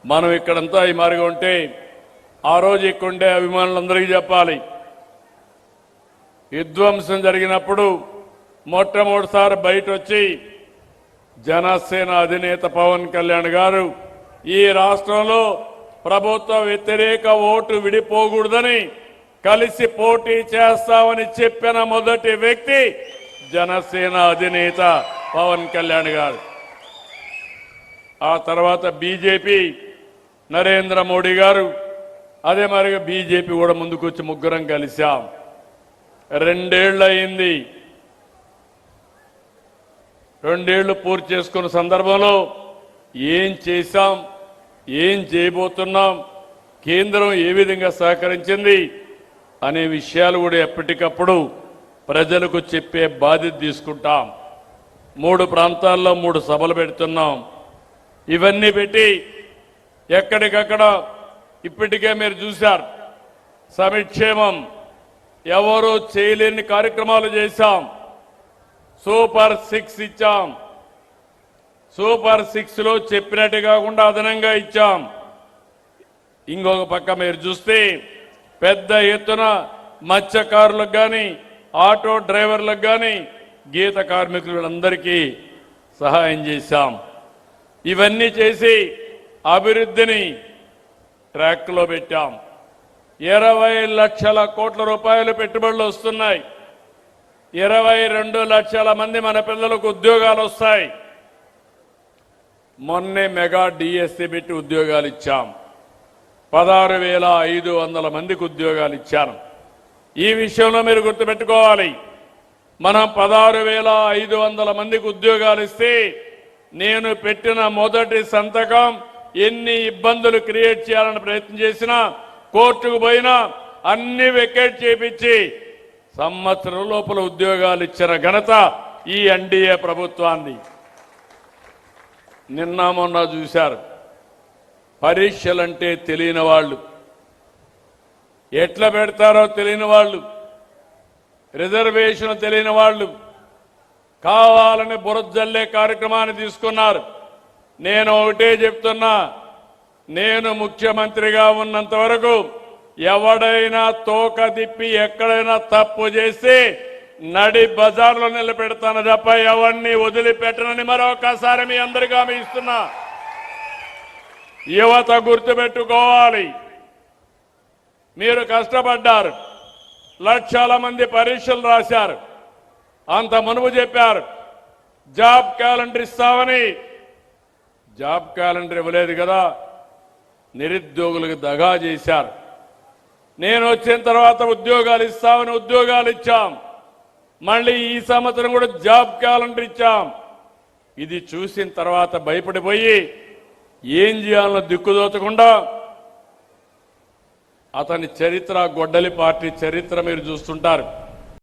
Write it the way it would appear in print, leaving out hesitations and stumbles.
మనం ఇక్కడంతా ఈ మారిగా ఉంటే ఆ రోజు ఇక్కడుండే అభిమానులందరికీ చెప్పాలి, విధ్వంసం జరిగినప్పుడు మొట్టమొదటిసారి బయట వచ్చి జనసేన అధినేత పవన్ కళ్యాణ్ గారు ఈ రాష్ట్రంలో ప్రభుత్వ వ్యతిరేక ఓటు విడిపోకూడదని కలిసి పోటీ చేస్తామని చెప్పిన మొదటి వ్యక్తి జనసేన అధినేత పవన్ కళ్యాణ్ గారు. ఆ తర్వాత బీజేపీ నరేంద్ర మోడీ గారు, అదే మరిగా బీజేపీ కూడా ముందుకొచ్చి ముగ్గురం కలిశాం. 2 ఏళ్ళు అయింది. 2 ఏళ్లు పూర్తి చేసుకున్న సందర్భంలో ఏం చేశాం, ఏం చేయబోతున్నాం, కేంద్రం ఏ విధంగా సహకరించింది అనే విషయాలు కూడా ఎప్పటికప్పుడు ప్రజలకు చెప్పే బాధ్యత తీసుకుంటాం. 3 ప్రాంతాల్లో 3 సభలు పెడుతున్నాం. ఇవన్నీ పెట్టి ఎక్కడికక్కడ ఇప్పటికే మీరు చూశారు, సంక్షేమం ఎవరూ చేయలేని కార్యక్రమాలు చేశాం. సూపర్ 6 ఇచ్చాం. సూపర్ 6లో చెప్పినట్టు కాకుండా అదనంగా ఇచ్చాం. ఇంకొక పక్క మీరు చూస్తే పెద్ద ఎత్తున మత్స్యకారులకు కానీ, ఆటో డ్రైవర్లకు కానీ, గీత కార్మికులందరికీ సహాయం చేశాం. ఇవన్నీ చేసి అభివృద్ధిని ట్రాక్లో పెట్టాం. 20 లక్షల కోట్ల రూపాయలు పెట్టుబడులు వస్తున్నాయి. 22 లక్షల మంది మన పిల్లలకు ఉద్యోగాలు వస్తాయి. మొన్నే మెగా డిఎస్సి పెట్టి ఉద్యోగాలు ఇచ్చాం. 16,500 మందికి ఉద్యోగాలు ఇచ్చాను. ఈ విషయంలో మీరు గుర్తుపెట్టుకోవాలి, మనం 16,500 మందికి ఉద్యోగాలు ఇస్తే నేను పెట్టిన మొదటి సంతకం ఎన్ని ఇబ్బందులు క్రియేట్ చేయాలని ప్రయత్నం చేసినా, కోర్టుకు పోయినా అన్ని వెకేట్ చేపించి సంవత్సరం లోపల ఉద్యోగాలు ఇచ్చిన ఘనత ఈ ఎన్డీఏ ప్రభుత్వాన్ని. నిన్న మొన్న చూశారు, పరీక్షలంటే తెలియని వాళ్ళు, ఎట్లా పెడతారో తెలియని వాళ్ళు, రిజర్వేషన్ తెలియని వాళ్ళు కావాలని బురజల్లే కార్యక్రమాన్ని తీసుకున్నారు. నేను ఒకటే చెప్తున్నా, నేను ముఖ్యమంత్రిగా ఉన్నంత వరకు ఎవడైనా తోక తిప్పి ఎక్కడైనా తప్పు చేసి నడి బజార్లో నిలబెడతాను తప్ప ఎవరిని వదిలిపెట్టనని మరొకసారి మీ అందరికీ హామీ ఇస్తున్నా. యువత గుర్తుపెట్టుకోవాలి, మీరు కష్టపడ్డారు, లక్షల మంది పరీక్షలు రాశారు. అంత మునుపు చెప్పారు జాబ్ క్యాలెండర్ ఇస్తామని. జాబ్ క్యాలెండర్ ఇవ్వలేదు కదా, నిరుద్యోగులకు దగా చేశారు. నేను వచ్చిన తర్వాత ఉద్యోగాలు ఇస్తామని ఉద్యోగాలు ఇచ్చాం. మళ్ళీ ఈ సంవత్సరం కూడా జాబ్ క్యాలెండర్ ఇచ్చాం. ఇది చూసిన తర్వాత భయపడిపోయి ఏం చేయాలనో దిక్కుదోచకుండా అతని చరిత్ర, గొడ్డలి పార్టీ చరిత్ర మీరు చూస్తుంటారు.